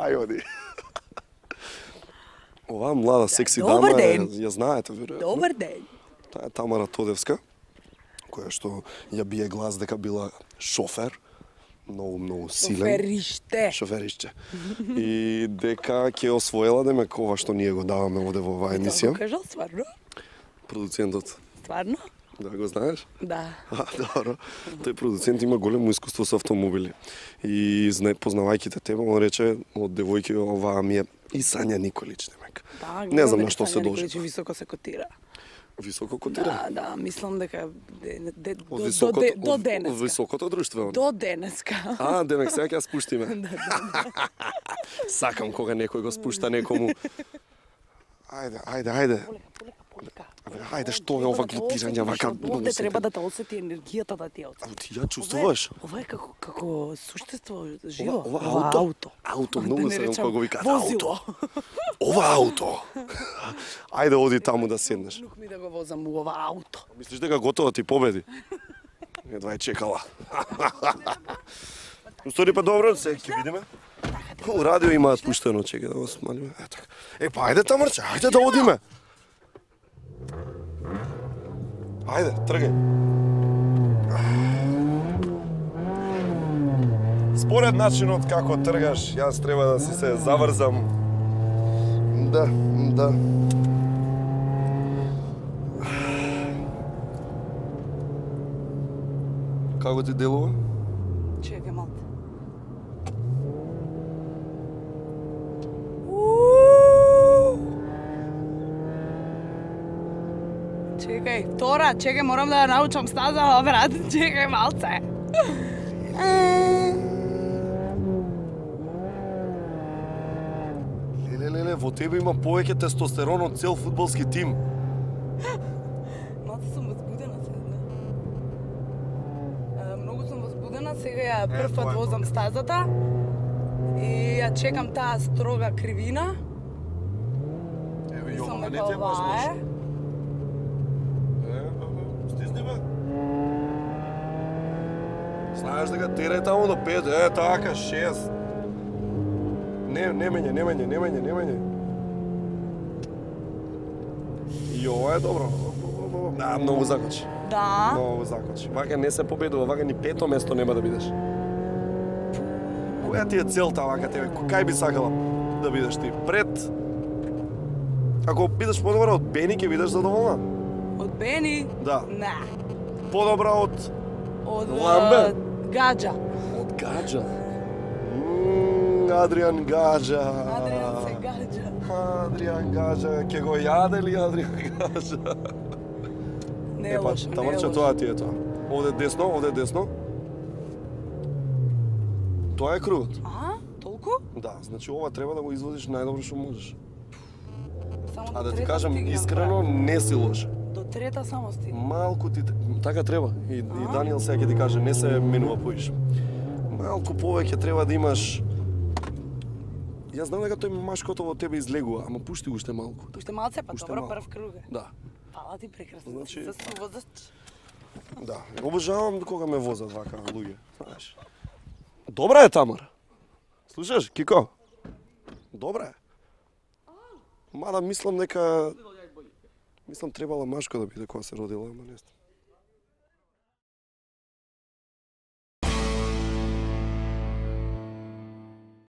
Ај, оди. Оваа млада секси Добар дама ден. ја знаете веројатно. Добар ден. Таа е Тамара Тодевска, која што ја бие глас дека била шофер, многу силен. Шофериште. Шофериште. И дека ќе освоила демек ова што ние го даваме овде во оваа емисија. Тоа го кажал стварно? Продуцентот. Стварно? Да, го знаеш? Да. Добро. Тој продуцент има големо искуство со автомобили. И познавајќи те тебе, он рече од девојки оваа ми е и Сања Николич демек. Да, Не знам дека на што се Сања должи. Николич високо се котира. Високо котира? Да, мислам дека Од до денеска. високото друштво. До денеска. Демек сега ќе ја спуштиме. Сакам кога некој го спушта некому. Ајде. Ајде, што е ова глупирање, вака? Овде треба да те осети енергијата да ти ја осети. Ти ја чувствуваш? Ова е како суштество живо. Ова ауто. Ауто, многу се кога го викаат ауто. Возило. Ова ауто. Ајде, оди таму да седнеш. Нук ми да го возам у ова ауто. Мислиш дека готово ти победи? Едва е чекала. Устори па добро, се ќе видиме. У радио имаат пуштено, чекај да го смалиме. Така. Па ајде Тамарче, ајде да одиме. Ајде, тргај. Според начинот како тргаш, јас треба да си се заврзам. Да. Како ти делува? Чекај малку. Чекај, Тора, чекај, морам да ја научам стаза, брат. Чекај малце. Леле, во тебе има повеќе тестостерон од цел фудбалски тим. Малце сум возбудена сега. Многу сум возбудена, сега ја прв пат возам стазата и ја чекам таа строга кривина. Еве, Мислам не дека те ова возиш. е. Стисни бе. Знаеш дека терај таму до 5, така, 6. Не мене. И ова е добро. Да, многу закочи. Да. Многу закочи. Вака не се победува, вака ни 5-то место нема да бидеш. Која ти е целта вака тебе? Кај би сакала да бидеш ти? Пред? Ако бидеш подобра од Бени, ќе бидеш задоволна? Од Бени? Да. Не. Подобра од Од Ламбе? Гаджа. Од Гаджа. Адриан Гаджа. Адриан се Гаджа. Адриан Гаджа, ќе го јаде ли Адриан Гаджа? Не е лошо, не е Тамарче, лошо. тоа ти е тоа. Овде десно. Тоа е кругот. Толку? Да, значи ова треба да го изводиш најдобро што можеш. Само А до да ти трета кажам стигнам, искрено, брат. не си лош. До трета само стигнам. Малку ти така треба. И Даниел сега ќе ти каже, не се менува поише. Малку повеќе треба да имаш. Јас знам дека тој машкото во тебе излегува, ама пушти уште малку. Уште малце, па Уште добро, малку. прв круг е. Да. Фала ти, прекрасно. Значи- За возач. Да, обожавам кога ме возат вака луѓе, знаеш. Добра е Тамара. Слушаш, Кико? Добра е. Мада мислам дека требала машко да биде кога се родила, ама не знам.